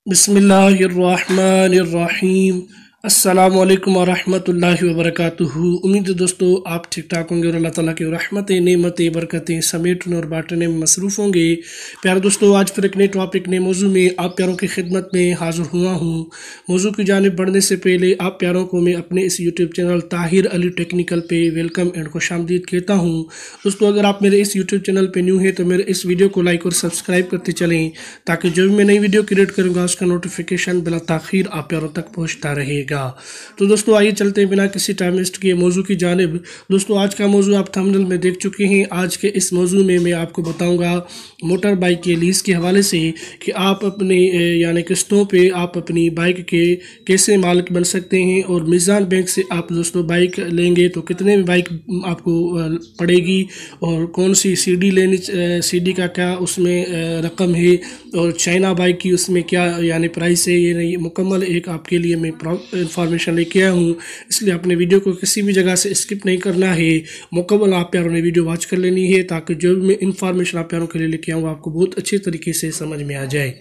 बिस्मिल्लाहिर्रहमानिर्रहीम। अस्सलामु अलैकुम वरहमतुल्लाहि वबरकातुहू। उम्मीद है दोस्तों आप ठीक ठाक होंगे और अल्लाह ताला की रहमतें नेमतें बरकतें समेटने और बांटने में मसरूफ़ होंगे। प्यारे दोस्तों, आज फिर एक नए टॉपिक नए मौजू में आप प्यारों की खिदमत में हाज़िर हुआ हूँ। मौजू की जानिब बढ़ने से पहले आप प्यारों को मैं अपने इस YouTube channel Tahir Ali technical पे वेलकम एंड खुशामदीद कहता हूँ। दोस्तों, अगर आप मेरे इस यूट्यूब चैनल पे न्यू हैं तो मेरे इस वीडियो को लाइक और सब्सक्राइब करते चलें, ताकि जो भी मैं नई वीडियो क्रिएट करूँगा उसका नोटिफिकेशन बिला ताखीर आप प्यारों तक पहुँचता रहेगा। तो दोस्तों आइए चलते हैं बिना किसी टाइम वेस्ट किए मौजू की जानिब। दोस्तों, आज का मौजू आप थंबनेल में देख चुके हैं। आज के इस मौजू में मैं आपको बताऊंगा मोटर बाइक के लीज के हवाले से कि आप अपने यानी किस्तों पे आप अपनी बाइक के कैसे मालिक बन सकते हैं, और मीज़ान बैंक से आप दोस्तों बाइक लेंगे तो कितने में बाइक आपको पड़ेगी, और कौन सी सीडी लेनी, सीडी का क्या उसमें रकम है, और चाइना बाइक की उसमें क्या यानी प्राइस है। ये नहीं, मुकम्मल एक आपके लिए मैं इंफॉर्मेशन लेके आया हूँ, इसलिए अपने वीडियो को किसी भी जगह से स्किप नहीं करना है। मुकम्मल आप प्यारों ने वीडियो वॉच कर लेनी है, ताकि जो भी मैं इंफॉर्मेशन आप प्यारों के लिए लेके आऊँ आपको बहुत अच्छे तरीके से समझ में आ जाए।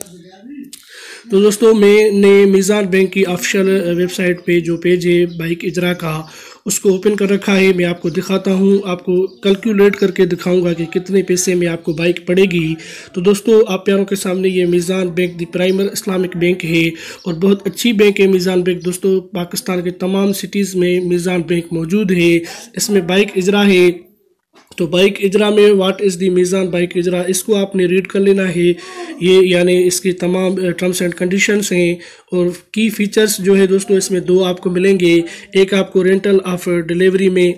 तो दोस्तों, मैंने मीज़ान बैंक की ऑफिशियल वेबसाइट पे जो पेज है बाइक इजरा का, उसको ओपन कर रखा है। मैं आपको दिखाता हूँ, आपको कैलकुलेट करके दिखाऊंगा कि कितने पैसे में आपको बाइक पड़ेगी। तो दोस्तों, आप प्यारों के सामने ये Meezan bank the premier Islamic bank है, और बहुत अच्छी बैंक है मीज़ान बैंक। दोस्तों, पाकिस्तान के तमाम सिटीज़ में मीज़ान बैंक मौजूद है। इसमें बाइक इजरा है। तो बाइक इजरा में what is the Meezaan bike इजरा, इसको आपने रीड कर लेना है। ये यानी इसकी तमाम टर्म्स एंड कंडीशंस हैं, और की फीचर्स जो है दोस्तों इसमें दो आपको मिलेंगे। एक आपको रेंटल ऑफ डिलीवरी में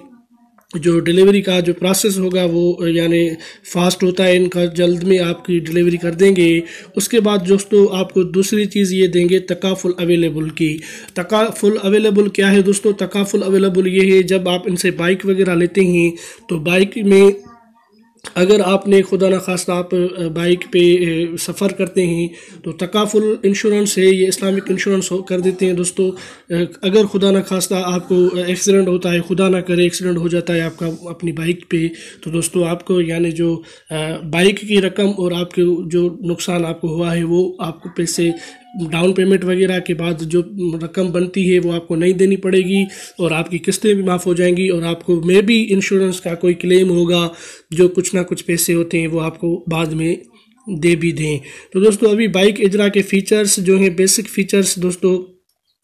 जो डिलीवरी का जो प्रोसेस होगा वो यानी फास्ट होता है इनका, जल्द में आपकी डिलीवरी कर देंगे। उसके बाद दोस्तों आपको दूसरी चीज़ ये देंगे तकाफुल अवेलेबल की। तकाफुल अवेलेबल क्या है दोस्तों? तकाफुल अवेलेबल ये है, जब आप इनसे बाइक वगैरह लेते हैं तो बाइक में अगर आपने खुदा न खास्ता आप बाइक पे सफ़र करते हैं तो तकाफुल इंश्योरेंस है, ये इस्लामिक इंश्योरेंस कर देते हैं दोस्तों। अगर खुदा न खास्ता आपको एक्सीडेंट होता है, खुदा ना करे एक्सीडेंट हो जाता है आपका अपनी बाइक पे, तो दोस्तों आपको यानी जो बाइक की रकम और आपके जो नुकसान आपको हुआ है वो आपको पैसे डाउन पेमेंट वगैरह के बाद जो रकम बनती है वो आपको नहीं देनी पड़ेगी, और आपकी किस्तें भी माफ़ हो जाएंगी, और आपको मे भी इंश्योरेंस का कोई क्लेम होगा, जो कुछ ना कुछ पैसे होते हैं वो आपको बाद में दे भी दें। तो दोस्तों, अभी बाइक इजरा के फ़ीचर्स जो हैं, बेसिक फ़ीचर्स दोस्तों,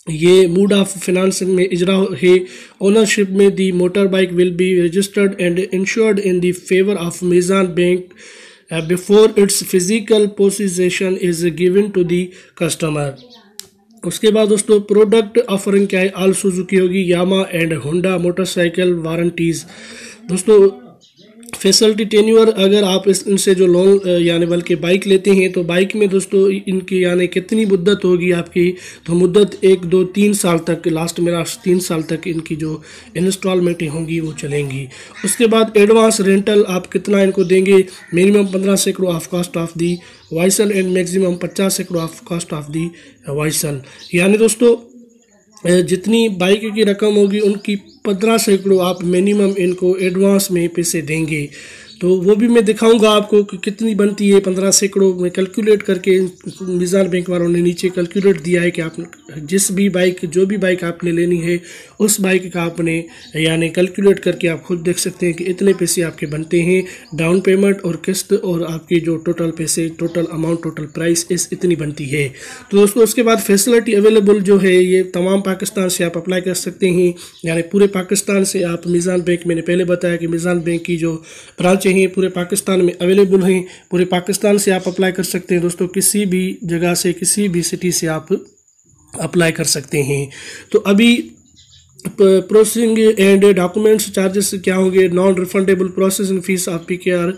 ये मूड ऑफ फाइनेंस में इजरा है। ओनरशिप में the motor bike will be registered and insured in the favour of Meezan bank before its physical possession is given to the customer. उसके बाद दोस्तों प्रोडक्ट ऑफरिंग क्या है? ऑल सुजुकी होगी, यामा एंड होंडा मोटरसाइकिल वारंटीज़। दोस्तों, facility tenure, अगर आप इनसे जो लोन यानी बल्कि बाइक लेते हैं तो बाइक में दोस्तों इनकी यानी कितनी मुद्दत होगी आपकी? तो मुद्दत 1 2 3 साल तक, लास्ट में 3 साल तक इनकी जो इंस्टॉलमेंटें होंगी वो चलेंगी। उसके बाद एडवांस रेंटल आप कितना इनको देंगे? मिनिमम 15 सैकड़ों of cost of the vehicle and maximum 50 सैकड़ों of cost of the vehicle. यानी दोस्तों जितनी बाइक की रकम होगी उनकी 15 सैकड़ों आप मिनिमम इनको एडवांस में पैसे देंगे। तो वो भी मैं दिखाऊंगा आपको कि कितनी बनती है 15 सैकड़ों में कैलकुलेट करके। मीज़ान बैंक वालों ने नीचे कैलकुलेट दिया है कि आप जिस भी बाइक जो भी बाइक आपने लेनी है उस बाइक का आपने यानी कैलकुलेट करके आप खुद देख सकते हैं कि इतने पैसे आपके बनते हैं, डाउन पेमेंट और किस्त, और आपकी जो टोटल पैसे, टोटल अमाउंट, टोटल प्राइस इतनी बनती है। तो दोस्तों, उसके बाद फैसिलिटी अवेलेबल जो है ये तमाम पाकिस्तान से आप अप्लाई कर सकते हैं, यानी पूरे पाकिस्तान से आप मीज़ान बैंक, मैंने पहले बताया कि मीज़ान बैंक की जो ब्रांच हैं पूरे पाकिस्तान में अवेलेबल हैं। पूरे पाकिस्तान से आप अप्लाई कर सकते हैं दोस्तों, किसी भी जगह से, किसी भी सिटी से आप अप्लाई कर सकते हैं। तो अभी प्रोसेसिंग एंड डॉक्यूमेंट्स चार्जेस क्या होंगे? नॉन रिफंडेबल प्रोसेसिंग फीस आप PKR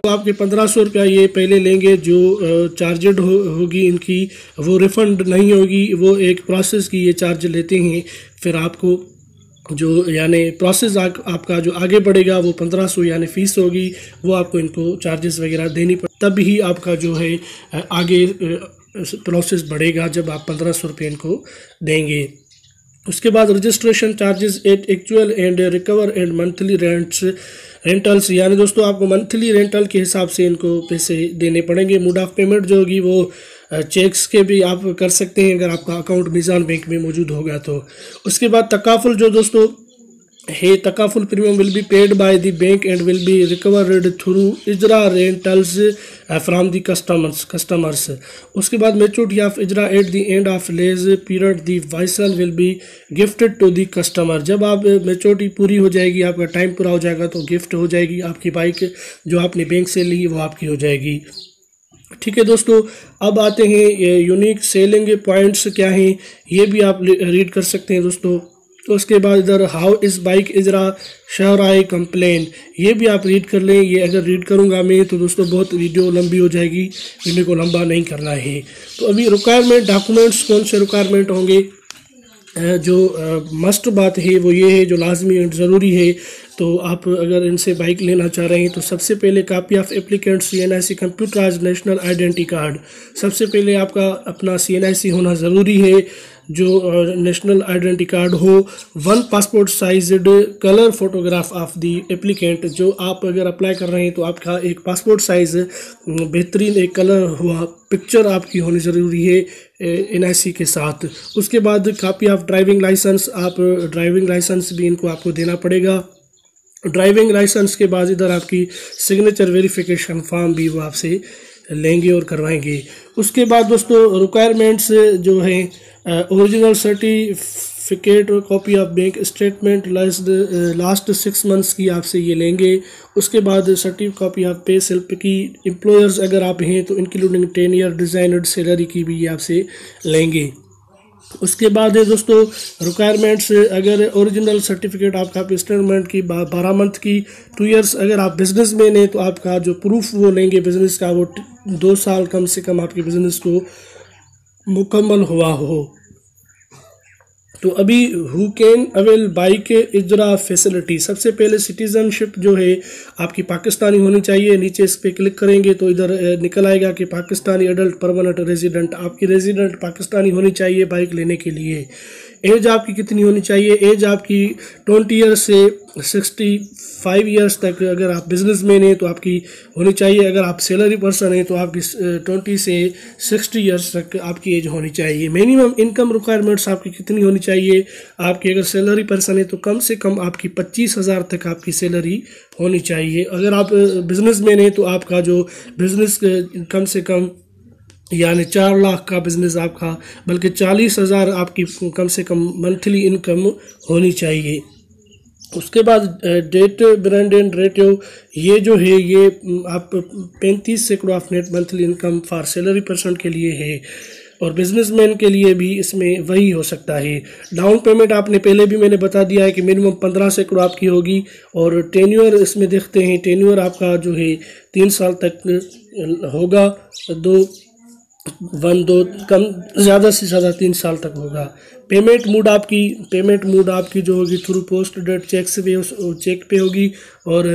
आपके 1500 रुपया ये पहले लेंगे, जो चार्जेड होगी इनकी वो रिफ़ंड नहीं होगी, वो एक प्रोसेस की ये चार्ज लेते हैं। फिर आपको जो यानी प्रोसेस आपका जो आगे बढ़ेगा वो 1500 यानी फ़ीस होगी, वो आपको इनको चार्जेस वगैरह देनी तब ही आपका जो है आगे प्रोसेस बढ़ेगा, जब आप 1500 रुपये इनको देंगे। उसके बाद registration charges at actual and recover and monthly rentals, यानी दोस्तों आपको मंथली रेंटल के हिसाब से इनको पैसे देने पड़ेंगे। मोड ऑफ पेमेंट जो होगी वो चेक्स के भी आप कर सकते हैं अगर आपका अकाउंट मीज़ान बैंक में मौजूद होगा तो। उसके बाद तकाफुल जो दोस्तों है, तकाफुल premium will be paid by the bank and will be recovered through इजरा रेंटल्स फ्रॉम द कस्टमर्स। उसके बाद मैच्योरिटी ऑफ इजरा at the end of lease period the vehicle will be gifted to the customer. जब आप maturity पूरी हो जाएगी, आपका टाइम पूरा हो जाएगा तो गिफ्ट हो जाएगी आपकी बाइक जो आपने बैंक से ली वो आपकी हो जाएगी। ठीक है दोस्तों, अब आते हैं यूनिक सेलिंग पॉइंट्स क्या हैं, ये भी आप रीड कर सकते हैं दोस्तों। तो उसके बाद इधर हाउ इस बाइक इजरा शहर आई कंप्लेन, ये भी आप रीड कर लें। ये अगर रीड करूंगा मैं तो दोस्तों बहुत वीडियो लंबी हो जाएगी, वीडियो को लंबा नहीं करना है। तो अभी रिक्वायरमेंट डॉक्यूमेंट्स कौन से रिक्वायरमेंट होंगे, जो मस्ट बात है वो ये है, जो लाजमी और ज़रूरी है। तो आप अगर इनसे बाइक लेना चाह रहे हैं तो सबसे पहले copy of applicant CNIC computerised national identity card. सबसे पहले आपका अपना CNIC होना ज़रूरी है, जो नेशनल आइडेंटिटी कार्ड हो। 1 passport sized colour photograph of the applicant, जो आप अगर अप्लाई कर रहे हैं तो आपका एक पासपोर्ट साइज़ बेहतरीन एक कलर हुआ पिक्चर आपकी होनी ज़रूरी है NIC के साथ। उसके बाद कापी ऑफ ड्राइविंग लाइसेंस, आप ड्राइविंग लाइसेंस भी इनको आपको देना पड़ेगा। ड्राइविंग लाइसेंस के बाद इधर आपकी सिग्नेचर वेरिफिकेशन फॉर्म भी वो आपसे लेंगे और करवाएंगे। उसके बाद दोस्तों रिक्वायरमेंट्स जो हैं, ओरिजिनल सर्टिफिकेट और copy of bank statement last 6 months की आपसे ये लेंगे। उसके बाद certificate copy of pay slip की, एम्प्लॉयर्स अगर आप हैं तो इंक्लूडिंग 10 ईयर डिज़ाइनड सैलरी की भी ये आपसे लेंगे। उसके बाद है दोस्तों रिक्वायरमेंट्स, अगर ओरिजिनल सर्टिफिकेट आपका स्टेटमेंट की 12 मंथ की, 2 ईयर्स अगर आप बिजनेस मैन हैं तो आपका जो प्रूफ वो लेंगे बिजनेस का, वो 2 साल कम से कम आपके बिजनेस को मुकम्मल हुआ हो। तो अभी हु कैन अवेल बाइक इजरा फैसिलिटी, सबसे पहले सिटीज़नशिप जो है आपकी पाकिस्तानी होनी चाहिए। नीचे इस पर क्लिक करेंगे तो इधर निकल आएगा कि पाकिस्तानी एडल्ट परमानेंट रेजिडेंट, आपकी रेजिडेंट पाकिस्तानी होनी चाहिए बाइक लेने के लिए। एज आपकी कितनी होनी चाहिए, एज आपकी 20 ईयर्स से 65 ईयर्स तक अगर आप बिजनेसमैन हैं तो आपकी होनी चाहिए। अगर आप सैलरी पर्सन हैं तो आपकी 20 से 60 ईयर्स तक आपकी एज होनी चाहिए। मिनिमम इनकम रिक्वायरमेंट्स आपकी कितनी होनी चाहिए, आपकी अगर सैलरी पर्सन है तो कम से कम आपकी 25,000 तक आपकी सैलरी होनी चाहिए। अगर आप बिजनेसमैन हैं तो आपका जो बिजनेस कम से कम यानी 4 लाख का बिजनेस आपका, बल्कि 40,000 आपकी कम से कम मंथली इनकम होनी चाहिए। उसके बाद डेट ब्रांड एंड रेटियो, ये जो है ये आप 35 सैकड़ों of net monthly income for salary person के लिए है, और बिजनेसमैन के लिए भी इसमें वही हो सकता है। डाउन पेमेंट आपने पहले भी मैंने बता दिया है कि मिनिमम 15 सैकड़ों आपकी होगी। और टेन्योर इसमें देखते हैं, टेन्योर आपका जो है 3 साल तक होगा, 2 कम ज़्यादा से ज़्यादा 3 साल तक होगा। पेमेंट मोड आपकी जो होगी थ्रू पोस्ट डेट चेक से भी चेक पे होगी। और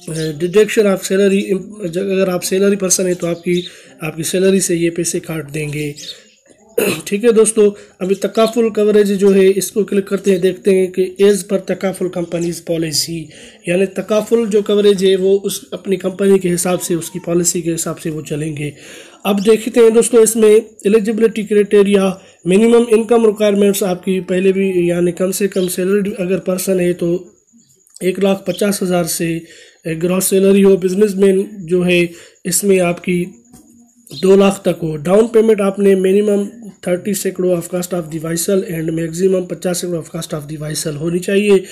डिडक्शन ऑफ सैलरी, अगर आप सैलरी पर्सन है तो आपकी सैलरी से ये पैसे काट देंगे। ठीक है दोस्तों, अभी तकाफुल कवरेज जो है इसको क्लिक करते हैं, देखते हैं कि as per takaful companies policy, यानी तकाफुल जो कवरेज है वो उस अपनी कंपनी के हिसाब से, उसकी पॉलिसी के हिसाब से वो चलेंगे। अब देखते हैं दोस्तों इसमें eligibility criteria, minimum income requirements आपकी पहले भी, यानी कम से कम सैलरी अगर पर्सन है तो 1,50,000 से ग्रॉस सैलरी हो। बिजनेसमैन जो है इसमें आपकी 2 लाख तक हो। डाउन पेमेंट आपने मिनिमम 30 सैकड़ों of cost of the vehicle and maximum 50 सैकड़ों of cost of the vehicle होनी चाहिए।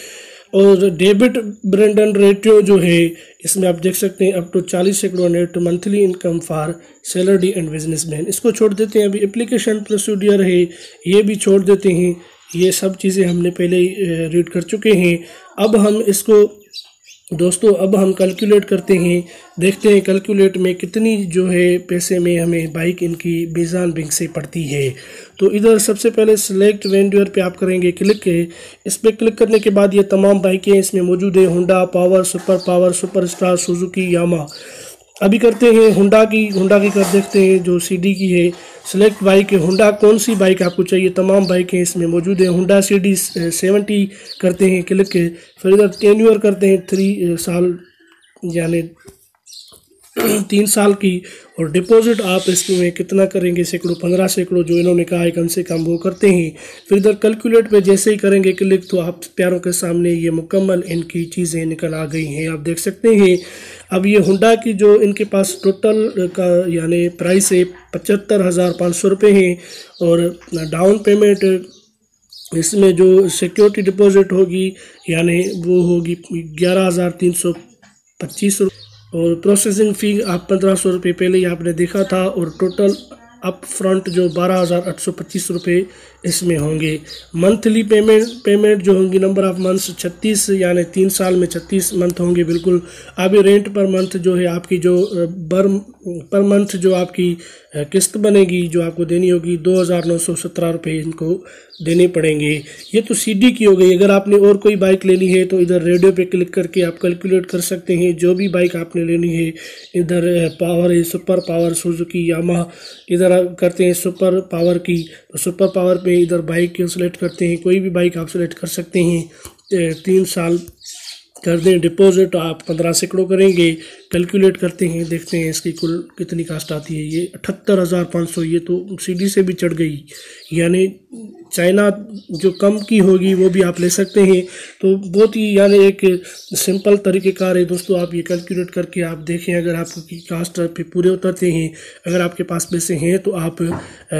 और डेबिट ब्रेंडन रेटियो जो है इसमें आप देख सकते हैं अप टू 40 सैकड़ों net monthly income for salary and businessman. इसको छोड़ देते हैं। अभी एप्लीकेशन प्रोसीडियर है ये भी छोड़ देते हैं, ये सब चीज़ें हमने पहले ही रीड कर चुके हैं। अब हम इसको दोस्तों कैलकुलेट करते हैं, देखते हैं कैलकुलेट में कितनी जो है पैसे में हमें बाइक इनकी मीज़ान बैंक से पड़ती है। तो इधर सबसे पहले सिलेक्ट वेंडर पे आप करेंगे क्लिक है। इस पर क्लिक करने के बाद ये तमाम बाइकें इसमें मौजूद है, Honda power, super star, Suzuki, Yamaha. अभी करते हैं होंडा की कर देखते हैं जो CD की है। सिलेक्ट बाइक है, होंडा कौन सी बाइक आपको चाहिए, तमाम बाइकें इसमें मौजूद हैं। होंडा CD 70 करते हैं क्लिक है। फिर इधर टेन्योर करते हैं 3 साल, यानी 3 साल की। और डिपॉजिट आप इसमें कितना करेंगे, सैकड़ों 15 सैकड़ों जो इन्होंने कहा है कम से कम वो करते हैं। फिर इधर कैलकुलेट पे जैसे ही करेंगे क्लिक तो आप प्यारों के सामने ये मुकम्मल इनकी चीज़ें निकल आ गई हैं, आप देख सकते हैं। अब ये हुंडा की जो इनके पास टोटल का यानी प्राइस है 75,500 रुपये है। और डाउन पेमेंट इसमें जो सिक्योरिटी डिपॉजिट होगी यानी वो होगी 11,325 और प्रोसेसिंग फ़ी आप 1,500 रुपये पहले ही आपने देखा था। और टोटल अप फ्रंट जो 12,825 रुपये इसमें होंगे। मंथली पेमेंट जो होंगी नंबर ऑफ मंथ्स 36 यानी 3 साल में 36 मंथ होंगे बिल्कुल। अभी रेंट पर मंथ जो है आपकी जो पर मंथ जो आपकी किस्त बनेगी जो आपको देनी होगी 2,917 रुपये इनको देने पड़ेंगे। ये तो सीडी की हो गई। अगर आपने और कोई बाइक लेनी है तो इधर रेडियो पे क्लिक करके आप कैलकुलेट कर सकते हैं जो भी बाइक आपने लेनी है। इधर पावर है, सुपर पावर, सुजुकी, यामाहा, इधर करते हैं सुपर पावर की, तो सुपर पावर पे इधर बाइक सेलेक्ट करते हैं, कोई भी बाइक आप सेलेक्ट कर सकते हैं। 3 साल कर दें डिपॉजिट, आप 15 सैकड़ों करेंगे, कैलकुलेट करते हैं, देखते हैं इसकी कुल कितनी कास्ट आती है। ये 78,500, ये तो सीडी से भी चढ़ गई। यानी चाइना जो कम की होगी वो भी आप ले सकते हैं। तो बहुत ही यानी एक सिंपल तरीक़ेकार है दोस्तों। आप ये कैलकुलेट करके आप देखें, अगर आपकी कास्ट पे पूरे उतरते हैं, अगर आपके पास पैसे हैं तो आप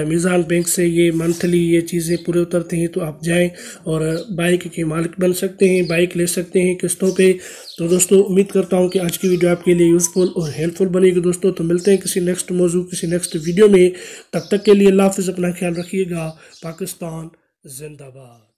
मीज़ान बैंक से ये मंथली ये चीज़ें पूरे उतरते हैं तो आप जाएं और बाइक के मालिक बन सकते हैं, बाइक ले सकते हैं किस्तों पे। तो दोस्तों उम्मीद करता हूं कि आज की वीडियो आपके लिए यूज़फुल और हेल्पफुल बनेगी दोस्तों। तो मिलते हैं किसी नेक्स्ट मौजू, किसी नेक्स्ट वीडियो में। तब तक के लिए अल्लाह हाफ़िज़, अपना ख्याल रखिएगा। पाकिस्तान जिंदाबाद।